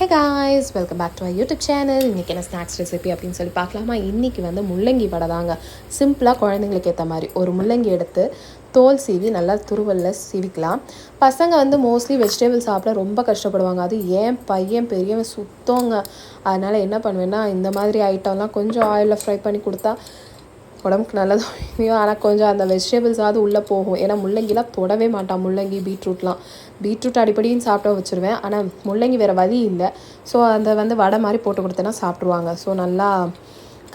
Hey guys, welcome back to our YouTube channel. இன்றைக்கி என்ன snacks recipe அப்படின்னு சொல்லி பார்க்கலாமா. இன்றைக்கி வந்து முள்ளங்கி வடை தாங்க. சிம்பிளாக குழந்தைங்களுக்கு ஏற்ற மாதிரி ஒரு முள்ளங்கி எடுத்து தோல் சீவி நல்லா துருவலில் சீவிக்கலாம். பசங்க வந்து மோஸ்ட்லி வெஜிடபிள் சாப்பிட ரொம்ப கஷ்டப்படுவாங்க. அது ஏன் பையன் பெரியவன் சுத்தங்க. அதனால் என்ன பண்ணுவேன்னா, இந்த மாதிரி ஐட்டம்லாம் கொஞ்சம் ஆயிலில் ஃப்ரை பண்ணி கொடுத்தா உடம்புக்கு நல்லதோ இல்லையோ, ஆனால் கொஞ்சம் அந்த வெஜிடபிள்ஸாவது உள்ளே போகும். ஏன்னா முள்ளங்கிலாம் தொடவே மாட்டான். முள்ளங்கி பீட்ரூட் அடிப்படியும் சாப்பிட வச்சுருவேன். ஆனால் முள்ளங்கி வேறு வழி இல்லை. ஸோ அந்த வந்து வடை மாதிரி போட்டு கொடுத்தேன்னா சாப்பிட்ருவாங்க. ஸோ நல்லா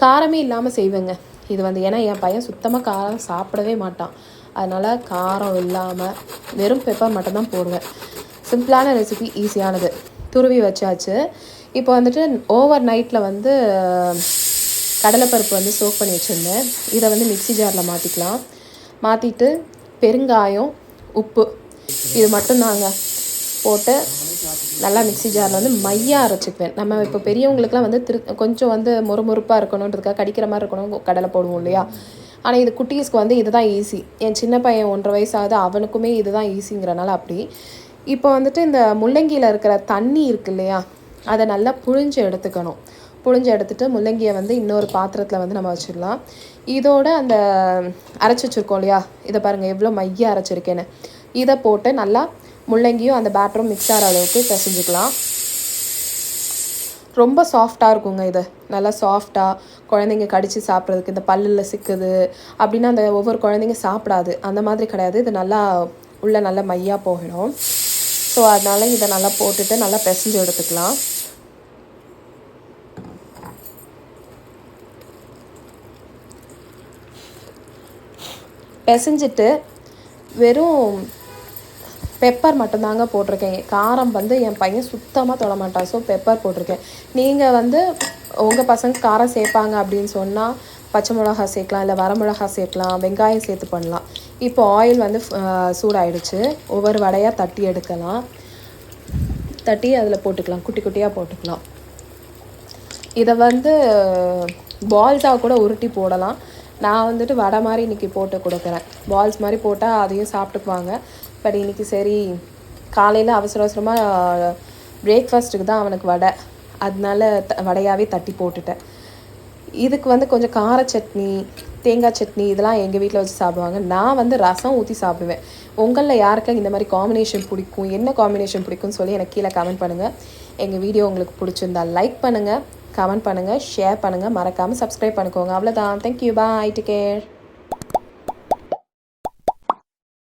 காரமே இல்லாமல் செய்வேங்க இது வந்து. ஏன்னா என் பையன் சுத்தமாக காரம் சாப்பிடவே மாட்டான். அதனால் காரம் இல்லாமல் வெறும் பெப்பர் மட்டும்தான் போடுவேன். சிம்பிளான ரெசிபி, ஈஸியானது. துருவி வச்சாச்சு. இப்போ வந்துட்டு ஓவர் நைட்டில் வந்து கடலைப்பருப்பு வந்து சோக் பண்ணி வச்சுருந்தேன். இதை வந்து மிக்ஸி ஜாரில் மாற்றிக்கலாம். மாற்றிட்டு பெருங்காயம், உப்பு இது மட்டும்தாங்க போட்டு நல்லா மிக்ஸி ஜாரில் வந்து மையாக அரைச்சிக்குவேன். நம்ம இப்போ பெரியவங்களுக்குலாம் வந்து கொஞ்சம் வந்து மொறுமொறுப்பாக இருக்கணுன்றதுக்காக கடிக்கிற மாதிரி இருக்கணும் கடலை போடுவோம் இல்லையா. ஆனால் இது குட்டீஸ்க்கு வந்து இதுதான் ஈஸி. என் சின்ன பையன் 1.5 வயசு ஆகுது, அவனுக்குமே இதுதான் ஈஸிங்கிறனால அப்படி. இப்போ வந்துட்டு இந்த முள்ளங்கியில் இருக்கிற தண்ணி இருக்கு இல்லையா, அதை நல்லா புழிஞ்சு எடுத்துக்கணும். புழிஞ்சு எடுத்துகிட்டு முள்ளங்கியை வந்து இன்னொரு பாத்திரத்தில் வந்து நம்ம வச்சிடலாம். இதோட அந்த அரைச்சி வச்சுருக்கோம் இல்லையா, இதை பாருங்கள் எவ்வளோ மையாக அரைச்சிருக்கேன்னு. இதை போட்டு நல்லா முள்ளங்கியும் அந்த பேட்டரும் மிக்ஸ் ஆகிற அளவுக்கு பிசைஞ்சுக்கலாம். ரொம்ப சாஃப்டாக இருக்குங்க இது. நல்லா சாஃப்டாக குழந்தைங்க கடித்து சாப்பிட்றதுக்கு. இந்த பல்லில் சிக்குது அப்படின்னா அந்த ஒவ்வொரு குழந்தைங்க சாப்பிடாது, அந்த மாதிரி கிடையாது. இது நல்லா உள்ளே நல்லா மையாக போயிடும். ஸோ அதனால் இதை நல்லா போட்டுட்டு நல்லா பிசைஞ்சு எடுத்துக்கலாம். பிசைஞ்சிட்டு வெறும் பெப்பர் மட்டும்தாங்க போட்டிருக்கேன். காரம் வந்து என் பையன் சுத்தமாக தொட மாட்டான். ஸோ பெப்பர் போட்டிருக்கேன். நீங்கள் வந்து உங்கள் பசங்க காரம் சேர்ப்பாங்க அப்படின்னு சொன்னால் பச்சை மிளகா சேர்க்கலாம், இல்லை வரமிளகா சேர்க்கலாம், வெங்காயம் சேர்த்து பண்ணலாம். இப்போ ஆயில் வந்து சூடாயிடுச்சு. ஒவ்வொரு வடையாக தட்டி எடுக்கலாம். தட்டி அதில் போட்டுக்கலாம், குட்டி குட்டியாக போட்டுக்கலாம். இதை வந்து பால்ஸாக கூட உருட்டி போடலாம். நான் வந்துட்டு வடை மாதிரி இன்றைக்கி போட்டு கொடுக்குறேன். பால்ஸ் மாதிரி போட்டால் அதையும் சாப்பிட்டுக்குவாங்க. பட் இன்றைக்கி சரி காலையில் அவசரமாக பிரேக்ஃபாஸ்ட்டுக்கு தான் அவனுக்கு வடை, அதனால வடையாகவே தட்டி போட்டுட்டேன். இதுக்கு வந்து கொஞ்சம் கார சட்னி, தேங்காய் சட்னி இதெல்லாம் எங்கள் வீட்டில் வச்சு சாப்பிடுவாங்க. நான் வந்து ரசம் ஊற்றி சாப்பிடுவேன். உங்களில் யாருக்கும் இந்த மாதிரி காம்பினேஷன் பிடிக்கும், என்ன காம்பினேஷன் பிடிக்கும்னு சொல்லி எனக்கு கீழே கமெண்ட் பண்ணுங்கள். எங்கள் வீடியோ உங்களுக்கு பிடிச்சிருந்தால் லைக் பண்ணுங்கள், கமெண்ட் பண்ணுங்கள், ஷேர் பண்ணுங்கள், மறக்காமல் சப்ஸ்கிரைப் பண்ணிக்கோங்க. அவ்வளோதான். தேங்க்யூ, பாய், டேக் கேர்.